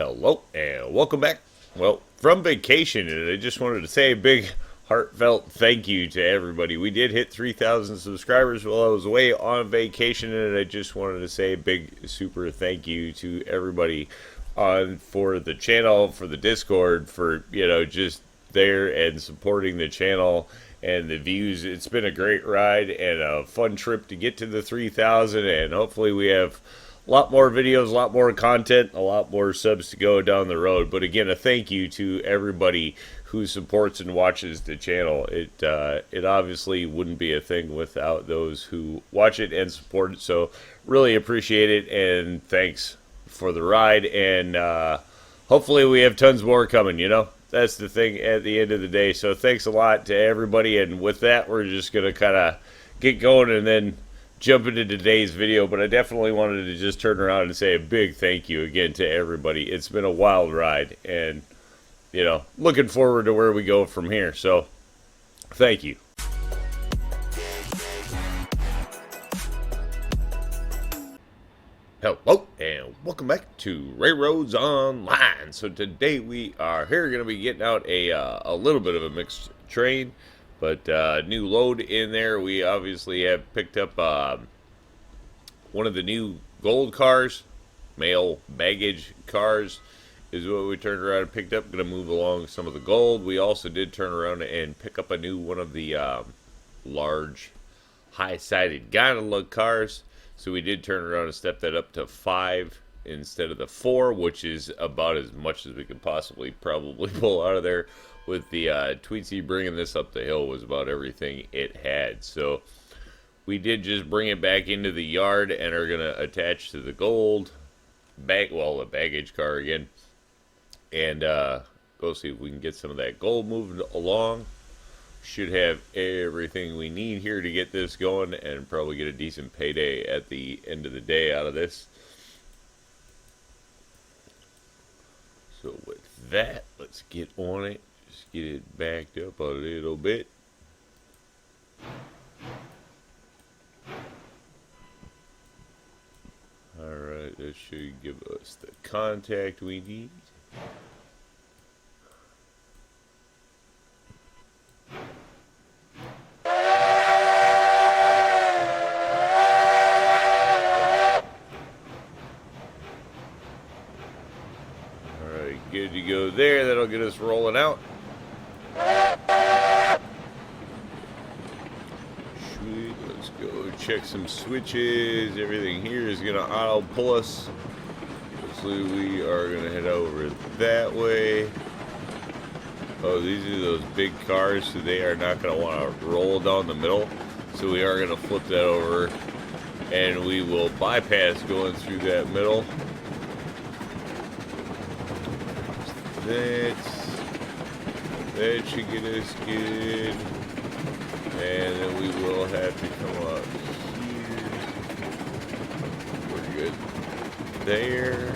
Hello and welcome back. Well, from vacation, and I just wanted to say a big heartfelt thank you to everybody. We did hit 3,000 subscribers while I was away on vacation, and I just wanted to say a big super thank you to everybody on for the channel, for the Discord, for just there and supporting the channel and the views. It's been a great ride and a fun trip to get to the 3,000, and hopefully we have a lot more videos, a lot more content, a lot more subs to go down the road. But again, a thank you to everybody who supports and watches the channel. It obviously wouldn't be a thing without those who watch it and support it. So really appreciate it, and thanks for the ride. And hopefully we have tons more coming, That's the thing at the end of the day. So thanks a lot to everybody. And with that, we're just going to kind of get going and then jump into today's video. But I definitely wanted to just turn around and say a big thank you again to everybody. It's been a wild ride, and looking forward to where we go from here. So thank you. Hello and welcome back to RailRoads Online. So today we are here going to be getting out a little bit of a mixed train, but new load in there. We obviously have picked up one of the new gold cars, mail baggage cars is what we turned around and picked up. Going to move along some of the gold. We also did turn around and pick up a new one of the large high-sided gondola cars. So we did turn around and step that up to 5 instead of the 4, which is about as much as we could possibly probably pull out of there. With the Tweetsy bringing this up the hill was about everything it had. So we did just bring it back into the yard and are going to attach to the gold the baggage car again. And go see if we can get some of that gold moved along. Should have everything we need here to get this going, and probably get a decent payday at the end of the day out of this. So with that, let's get on it. Just get it backed up a little bit. Alright, that should give us the contact we need. Good to go there. That'll get us rolling out. Sweet. Let's go check some switches. Everything here is going to auto pull us. So we are going to head over that way. Oh, these are those big cars, so they are not going to want to roll down the middle. So we are going to flip that over, and we will bypass going through that middle. That should get us good. And then we will have to come up here. We're good there.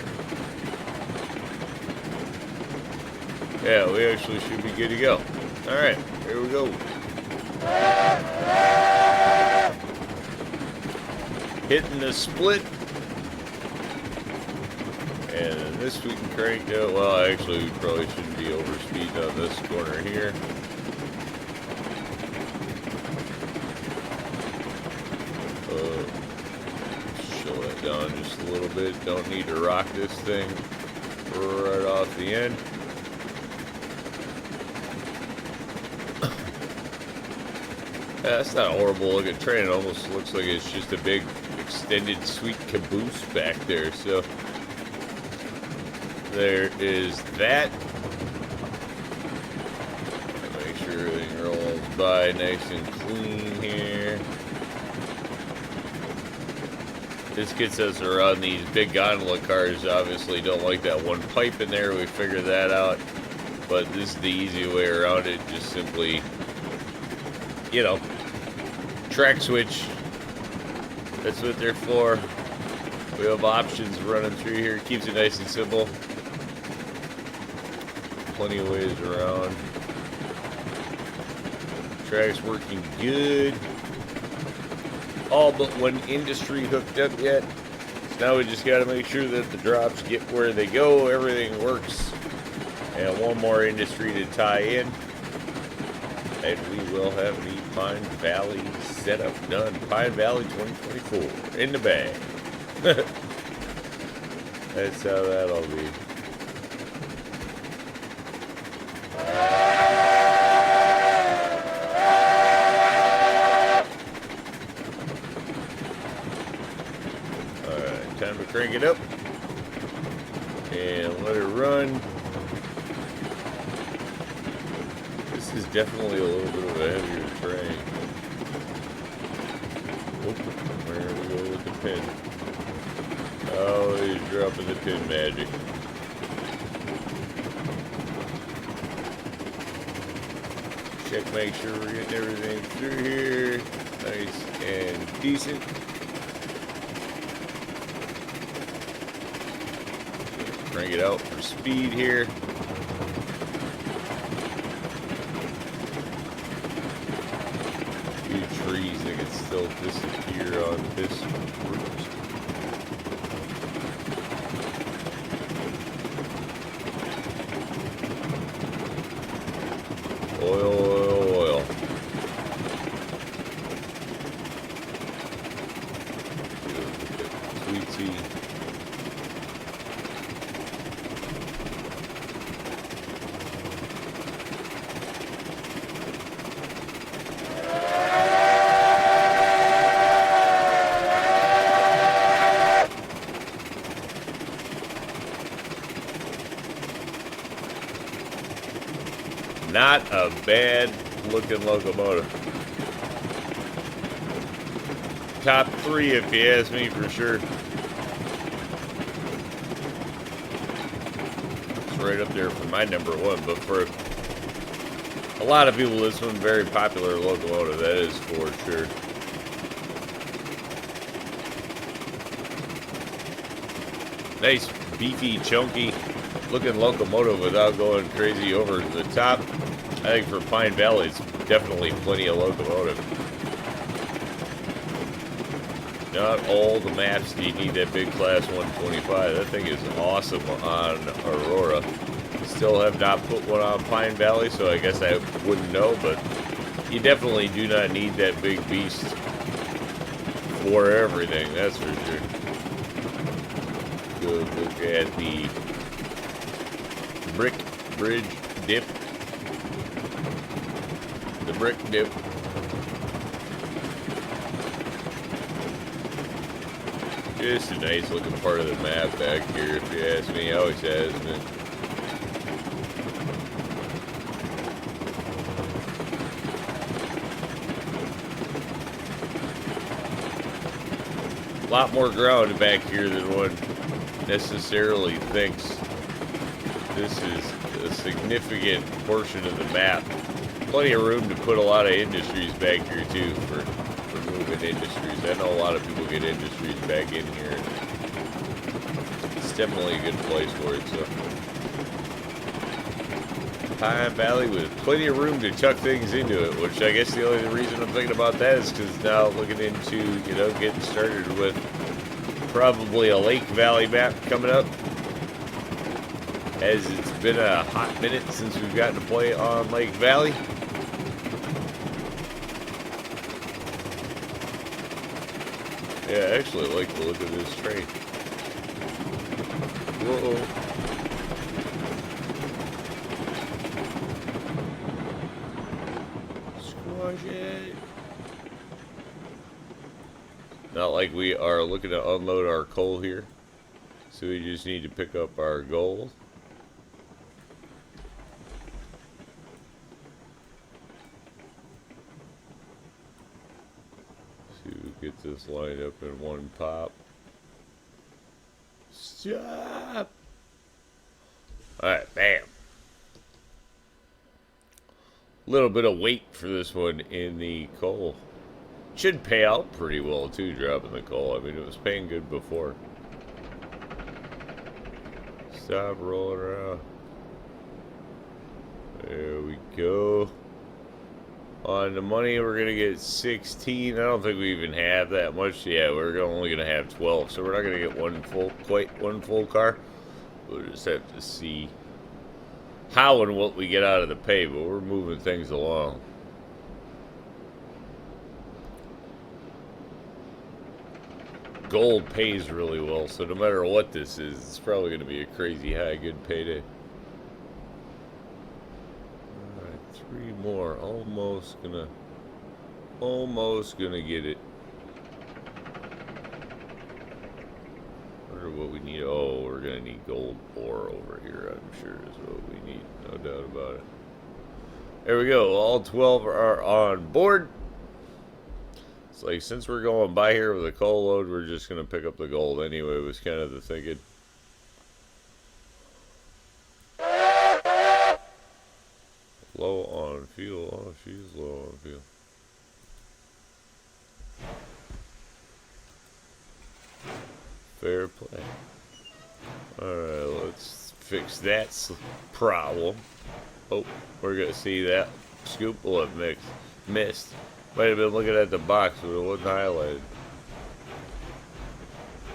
Yeah, we actually should be good to go. Alright, here we go. Hitting the split. And this we can crank out. Well, actually, we probably shouldn't be over speed on this corner here. Slow that down just a little bit. Don't need to rock this thing right off the end. Yeah, that's not a horrible looking train. It almost looks like it's just a big extended sweet caboose back there. So there is that. Make sure everything rolls by nice and clean here. This gets us around these big gondola cars. Obviously don't like that one pipe in there. We figured that out. But this is the easy way around it. Just simply, track switch. That's what they're for. We have options running through here. Keeps it nice and simple. Plenty of ways around. Track's working good. All but one industry hooked up yet. Now we just got to make sure that the drops get where they go, everything works. And one more industry to tie in. And we will have the Pine Valley setup done. Pine Valley 2024 in the bag. That's how that'll be. Alright, time to crank it up. And let it run. This is definitely a little bit of a heavier train. Oop, where we go with the pin. Oh, he's dropping the pin magic. Check, make sure we're getting everything through here. Nice and decent. Crank it out for speed here. Few trees that can still disappear on this route. Oil, oil, oil. Sweet tea. Not a bad looking locomotive. Top 3 if you ask me for sure. It's right up there for my number 1, but for a lot of people this one's very popular locomotive, that is for sure. Nice beefy chunky looking locomotive without going crazy over the top. I think for Pine Valley, it's definitely plenty of locomotive. Not all the maps do you need that big class 125. That thing is awesome on Aurora. Still have not put one on Pine Valley, so I guess I wouldn't know, but you definitely do not need that big beast for everything, that's for sure. Good look at the brick bridge dip. The brick dip. Just a nice looking part of the map back here, if you ask me. Always has been. A lot more ground back here than one necessarily thinks. This is a significant portion of the map. Plenty of room to put a lot of industries back here too for moving industries. I know a lot of people get industries back in here. It's definitely a good place for it. So Pine Valley with plenty of room to chuck things into it, which I guess the only reason I'm thinking about that is because now looking into, you know, getting started with probably a Lake Valley map coming up. As it's been a hot minute since we've gotten to play on Lake Valley. Yeah, I actually like the look of this train. Whoa. Squash it. Not like we are looking to unload our coal here. So we just need to pick up our gold. Get this lined up in one pop. Stop! Alright, bam. Little bit of weight for this one in the coal. Should pay out pretty well too, dropping the coal. I mean, it was paying good before. Stop rolling around. There we go. On the money, we're going to get 16. I don't think we even have that much. Yeah, we're only going to have 12. So we're not going to get quite one full car. We'll just have to see how and what we get out of the pay. But we're moving things along. Gold pays really well. So no matter what this is, it's probably going to be a crazy high good payday. Three more. Almost gonna get it. Wonder what we need. Oh, we're gonna need gold ore over here, I'm sure is what we need. No doubt about it. There we go. All 12 are on board. It's like, since we're going by here with a coal load, we're just gonna pick up the gold anyway, was kind of the thinking. Low on fuel. Oh, she's low on fuel. Fair play. Alright, let's fix that problem. Oh, we're going to see that scoop will have missed. Might have been looking at the box, but it wasn't highlighted.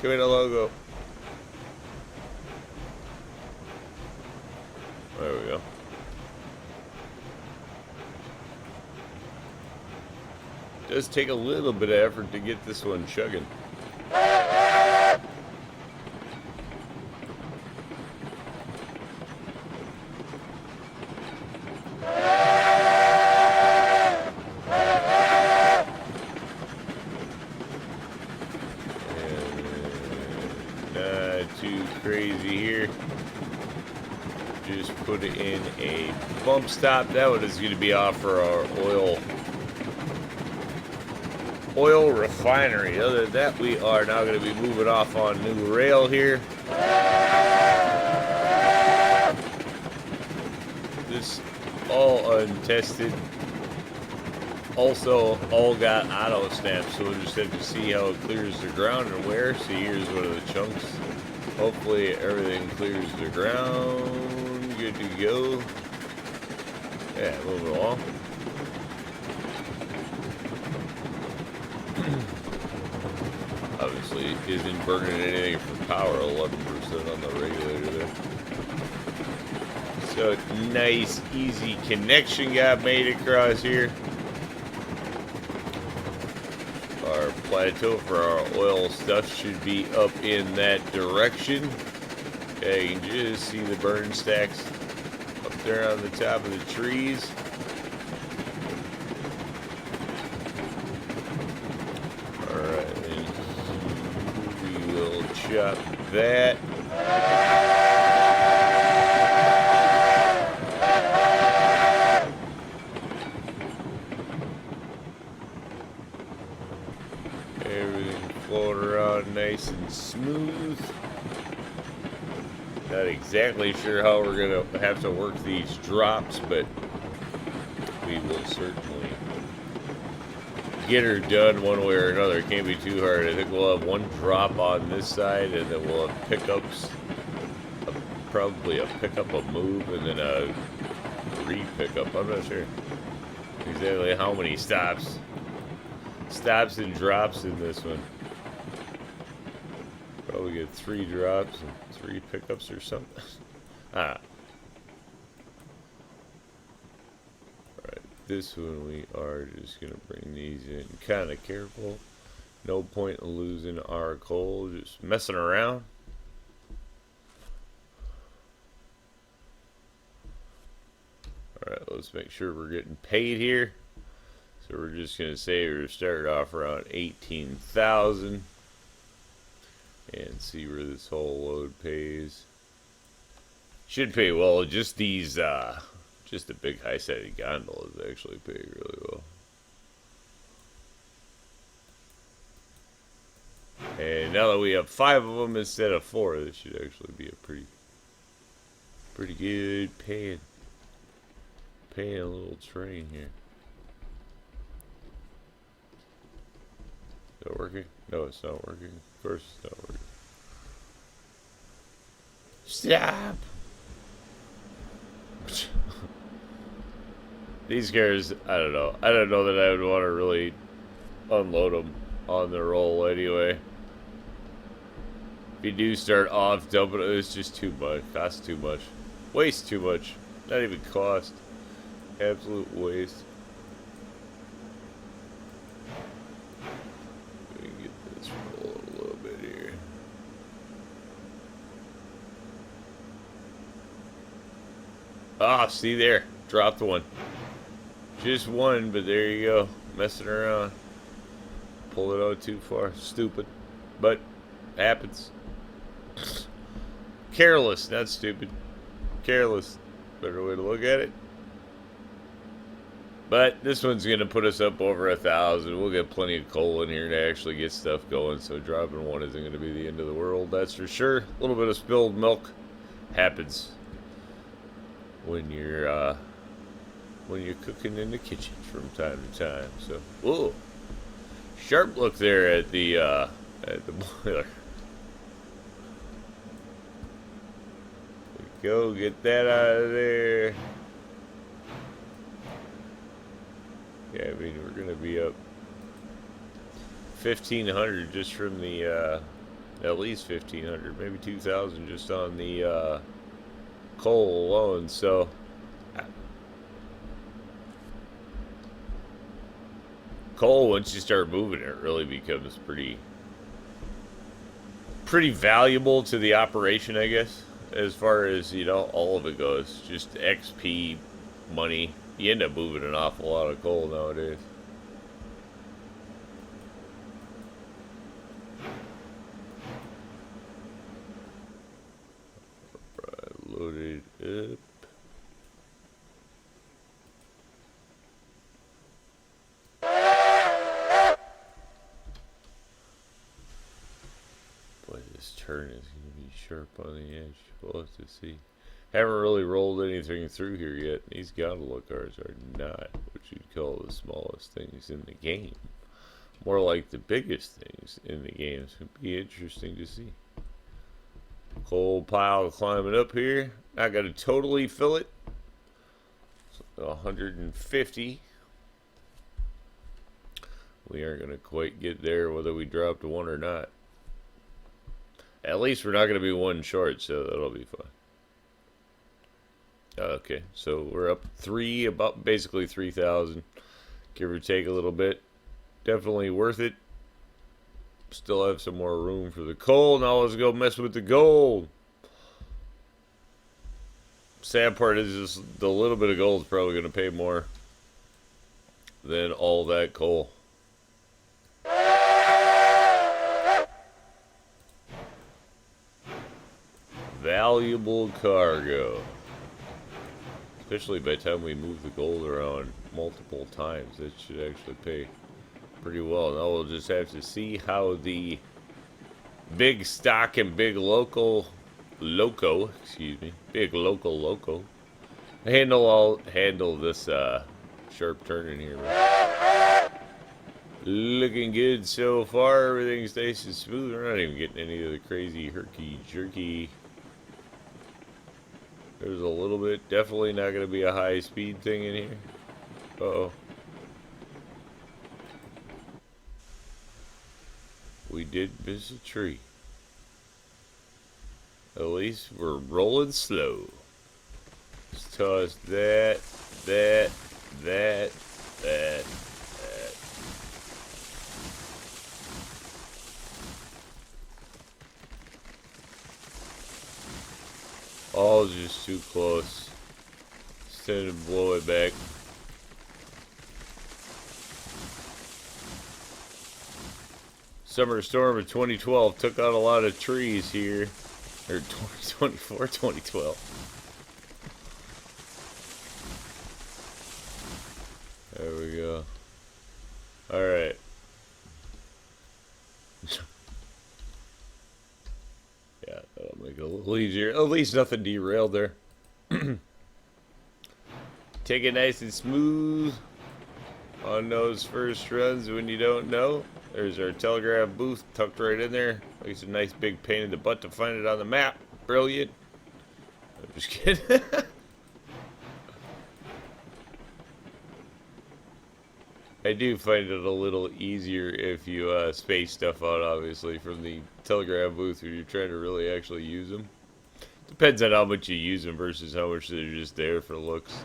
Give me the logo. There we go. It does take a little bit of effort to get this one chugging. Not too crazy here. Just put it in a bump stop. That one is going to be off for our oil refinery. Other than that, we are now going to be moving off on new rail here. This all untested. Also, all got auto snaps, so we'll just have to see how it clears the ground and where. See, here's one of the chunks. Hopefully, everything clears the ground. Good to go. Yeah, moving along. Obviously, isn't burning anything for power. 11% on the regulator there. So, nice, easy connection got made across here. Our plateau for our oil stuff should be up in that direction. Okay, you can just see the burn stacks up there on the top of the trees. Alright, and we will chop that. Everything floating around nice and smooth. Not exactly sure how we're going to have to work these drops, but we will certainly get her done one way or another. It can't be too hard. I think we'll have one drop on this side, and then we'll have pickups. Probably a pickup, a move, and then a re-pickup. I'm not sure exactly how many stops and drops in this one. Probably get 3 drops and 3 pickups or something. Alright, this one we are just gonna bring these in kind of careful. No point in losing our coal, just messing around. Alright, let's make sure we're getting paid here. So we're just going to say we're started off around 18,000 and see where this whole load pays. Should pay well. Just these, just the big high-sided gondolas actually pay really well. And now that we have 5 of them instead of 4, this should actually be a pretty good paying little train here. Is that working? No, it's not working. Of course it's not working. Stop! These cars, I don't know. I don't know that I would want to really unload them on the roll anyway. If you do start off dumping it, it's just too much. Costs too much. Waste too much. Not even cost. Absolute waste. Let me get this rolling a little bit here. Ah, see there. Dropped one. Just one, but there you go. Messing around. Pull it out too far. Stupid. But happens. Careless, not stupid. Careless. Better way to look at it. But this one's going to put us up over 1,000. We'll get plenty of coal in here to actually get stuff going. So dropping one isn't going to be the end of the world. That's for sure. A little bit of spilled milk happens when you're cooking in the kitchen from time to time. So, whoa. Sharp look there at the boiler. Go get that out of there. Yeah, I mean, we're gonna be up 1,500 just from the at least 1,500, maybe 2,000 just on the coal alone. So coal, once you start moving it, really becomes pretty valuable to the operation, I guess, as far as, you know, all of it goes. Just XP, money. You end up moving an awful lot of coal nowadays. Right, loaded up. Boy, this turn is going to be sharp on the edge. We'll have to see. Haven't really rolled anything through here yet. These gondola cars are not what you'd call the smallest things in the game. More like the biggest things in the game. It's going to be interesting to see. Coal pile climbing up here. Not going to totally fill it. So 150. We aren't going to quite get there whether we dropped one or not. At least we're not going to be one short, so that'll be fun. Okay, so we're up about basically 3,000, give or take a little bit. Definitely worth it. Still have some more room for the coal. Now let's go mess with the gold. Sad part is just the little bit of gold is probably going to pay more than all that coal. Valuable cargo. Especially by the time we move the gold around multiple times, it should actually pay pretty well. Now we'll just have to see how the big stock and big loco handle this sharp turn in here, man. Looking good so far. Everything's nice and smooth. We're not even getting any of the crazy herky-jerky. There's a little bit. Definitely not going to be a high speed thing in here. Uh-oh. We did miss a tree. At least we're rolling slow. Let's toss that. All just too close. It's time to blow it back. Summer storm of 2012 took out a lot of trees here. Or 2024, 2012. There we go. Alright. Yeah, that'll make it a little easier. At least nothing derailed there. Take it nice and smooth on those first runs when you don't know. There's our telegraph booth tucked right in there. Makes a nice big pain in the butt to find it on the map. Brilliant. I'm just kidding. 1,000 I do find it a little easier if you space stuff out, obviously, from the telegram booth when you're trying to really actually use them. Depends on how much you use them versus how much they're just there for looks.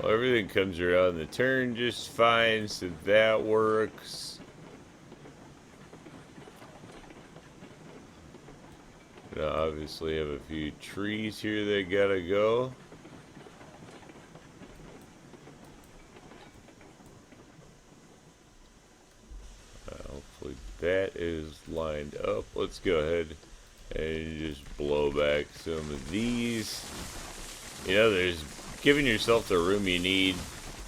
Well, everything comes around the turn just fine, so that works. Now, obviously, have a few trees here that gotta go. Hopefully that is lined up. Let's go ahead and just blow back some of these. You know, there's giving yourself the room you need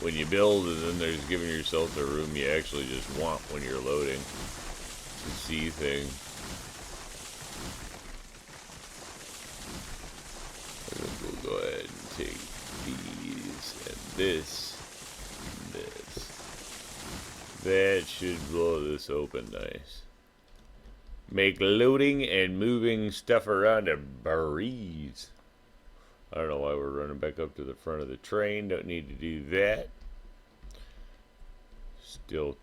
when you build, and then there's giving yourself the room you actually just want when you're loading. To see things. We'll go ahead and take these and this and this. That should blow this open nice. Make loading and moving stuff around a breeze. I don't know why we're running back up to the front of the train. Don't need to do that. Still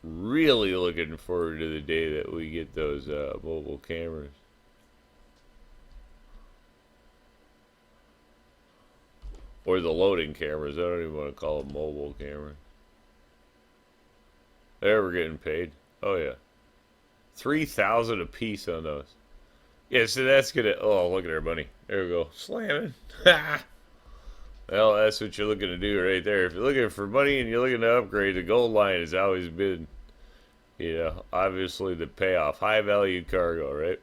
really looking forward to the day that we get those mobile cameras. Or the loading cameras. I don't even want to call them mobile cameras. There, we're getting paid. Oh, yeah. 3,000 a piece on those. Yeah, so that's gonna. Oh, look at our money. There we go. Slamming. Well, that's what you're looking to do right there. If you're looking for money and you're looking to upgrade, the gold line has always been, you know, obviously the payoff. High value cargo, right?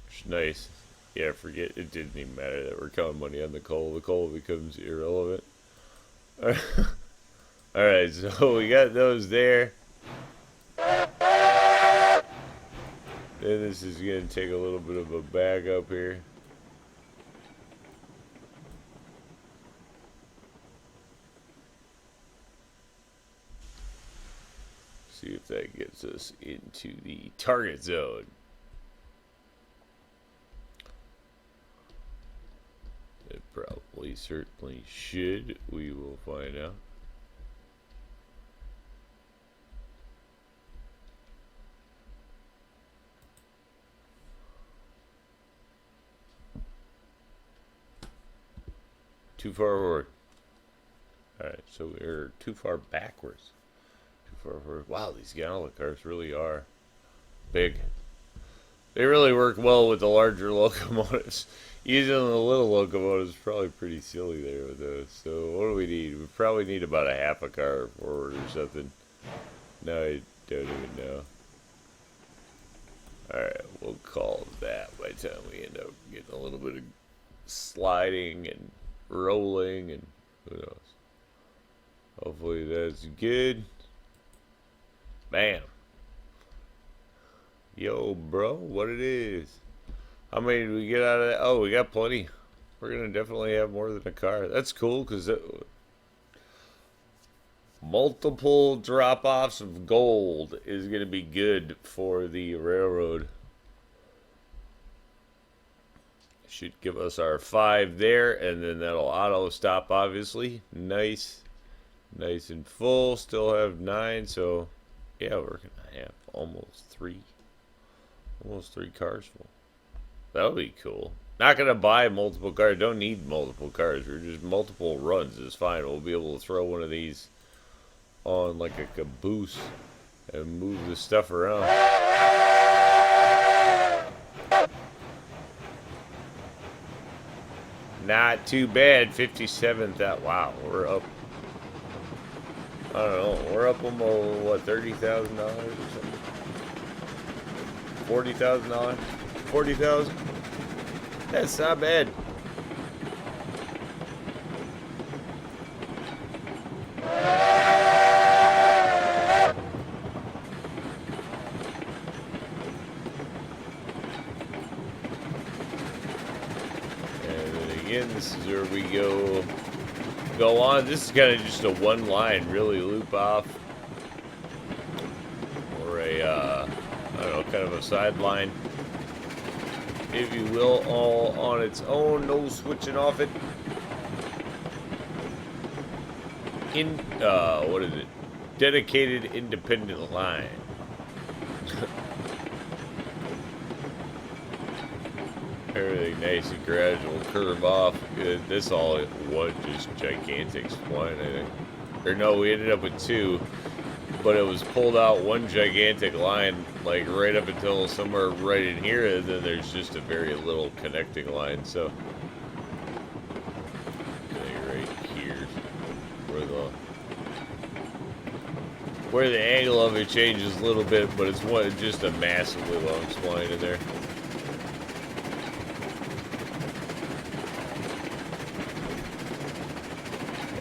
Which is nice. Yeah, forget it didn't even matter that we're counting money on the coal. The coal becomes irrelevant. Alright, so we got those there. Then this is going to take a little bit of a back up here. See if that gets us into the target zone. It probably certainly should. We will find out. Too far forward. Alright, so we're too far backwards. Too far forward. Wow, these galley cars really are big. They really work well with the larger locomotives. Using the little locomotives is probably pretty silly there with those. So what do we need? We probably need about a half a car forward or something. No, I don't even know. Alright, we'll call that by the time we end up getting a little bit of sliding and rolling and who knows. Hopefully that's good. Bam. Yo, bro, what it is? How many did we get out of that? Oh, we got plenty. We're gonna definitely have more than a car. That's cool because multiple drop-offs of gold is gonna be good for the railroad. Should give us our 5 there, and then that'll auto stop, obviously. Nice and full. Still have 9, so yeah, we're gonna have almost 3 cars full. That'll be cool. Not gonna buy multiple cars. Don't need multiple cars. We're just multiple runs is fine. We'll be able to throw one of these on like a caboose and move the stuff around. Not too bad. 57th. Wow, we're up. I don't know. We're up almost what, $30,000 or something? $40,000. 40,000. That's not bad. This is where we go on. This is kind of just a one line, really loop off, or a I don't know, kind of a sideline. if you will, all on its own. No switching off it. What is it? Dedicated independent line. Everything nice and gradual, curve off. This all at one just gigantic spline, I think. Or no, we ended up with two, but it was pulled out one gigantic line, like right up until somewhere right in here, and then there's just a very little connecting line. So, right here, where the angle of it changes a little bit, but it's just a massively long spline in there.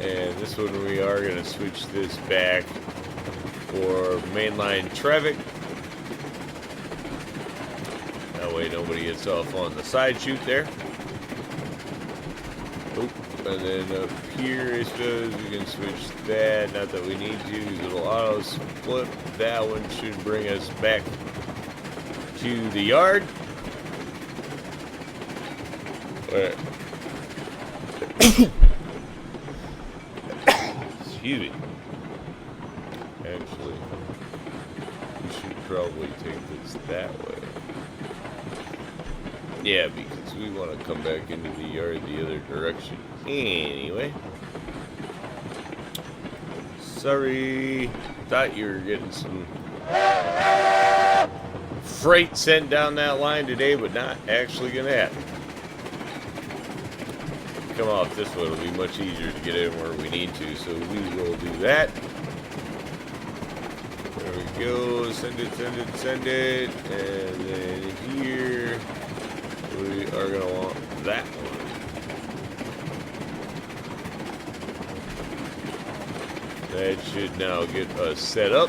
And this one we are going to switch this back for mainline traffic. That way nobody gets off on the side chute there. Oop. And then up here, I suppose we can switch that. Not that we need to, because it'll auto flip. That one should bring us back to the yard. Alright. Excuse me. Actually, we should probably take this that way. Yeah, because we want to come back into the yard the other direction. Anyway. Sorry. Thought you were getting some freight sent down that line today, but not actually going to happen. Come off this way, it'll be much easier to get in where we need to, so we will do that. There we go, send it, send it, send it, and then here we are going to want that one. That should now get us set up.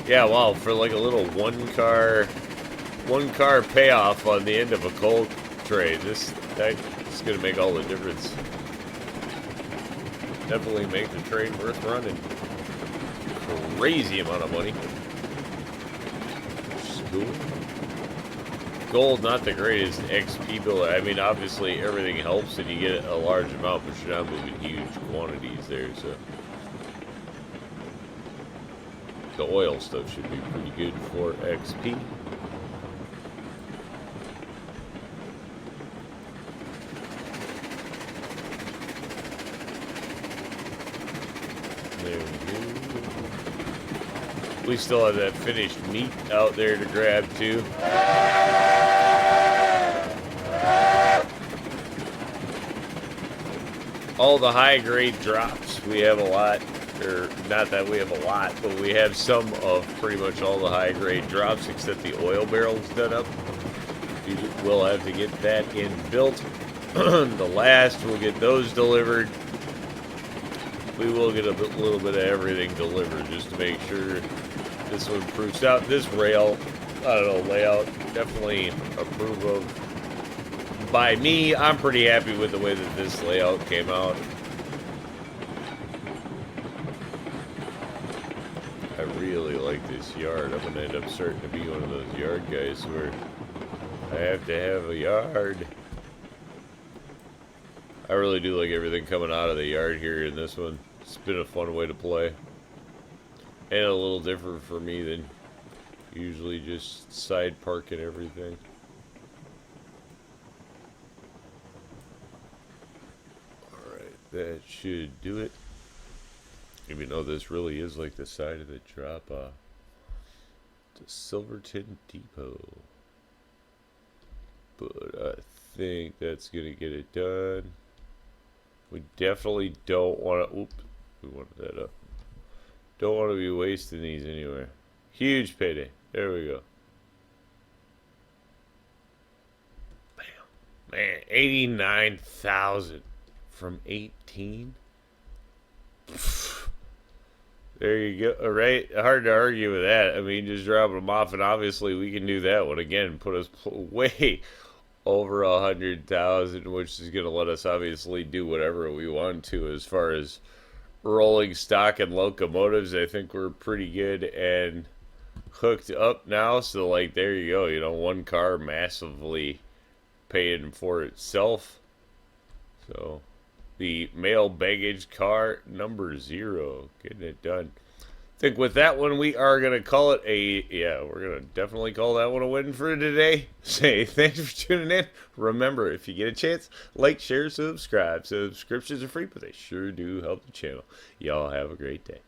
Yeah, wow, for like a little one car payoff on the end of a coal trade, that's gonna make all the difference. Definitely make the trade worth running. Crazy amount of money. Cool. Gold, not the greatest XP builder. I mean, obviously everything helps and you get a large amount, but you're not moving huge quantities there, so. The oil stuff should be pretty good for XP. There we go. We still have that finished meat out there to grab too. All the high grade drops, we have a lot. Or not that we have a lot, but we have some of pretty much all the high grade drops except the oil barrels done up. You will have to get that in built. The last, we'll get those delivered. We will get a little bit of everything delivered just to make sure this one proofs out. This rail, I don't know, layout, definitely approve of by me. I'm pretty happy with the way that this layout came out. I really like this yard. I'm gonna end up starting to be one of those yard guys where I have to have a yard. I really do like everything coming out of the yard here in this one. It's been a fun way to play. And a little different for me than usually just side parking everything. Alright, that should do it. Even though this really is like the side of the drop off. To Silverton Depot. But I think that's gonna get it done. We definitely don't want to. Oops, we wanted that up. Don't want to be wasting these anywhere. Huge payday. There we go. Bam. Man, 89,000 from 18. There you go. All right, hard to argue with that. I mean, just dropping them off, and obviously we can do that one again. Put us way over 100,000, which is going to let us obviously do whatever we want to as far as rolling stock and locomotives. I think we're pretty good and hooked up now. So, like, there you go. You know, one car massively paying for itself. So, the mail baggage car number 0, getting it done. I think with that one, we are going to call it we're going to definitely call that one a win for today. Say thanks for tuning in. Remember, if you get a chance, like, share, subscribe. Subscriptions are free, but they sure do help the channel. Y'all have a great day.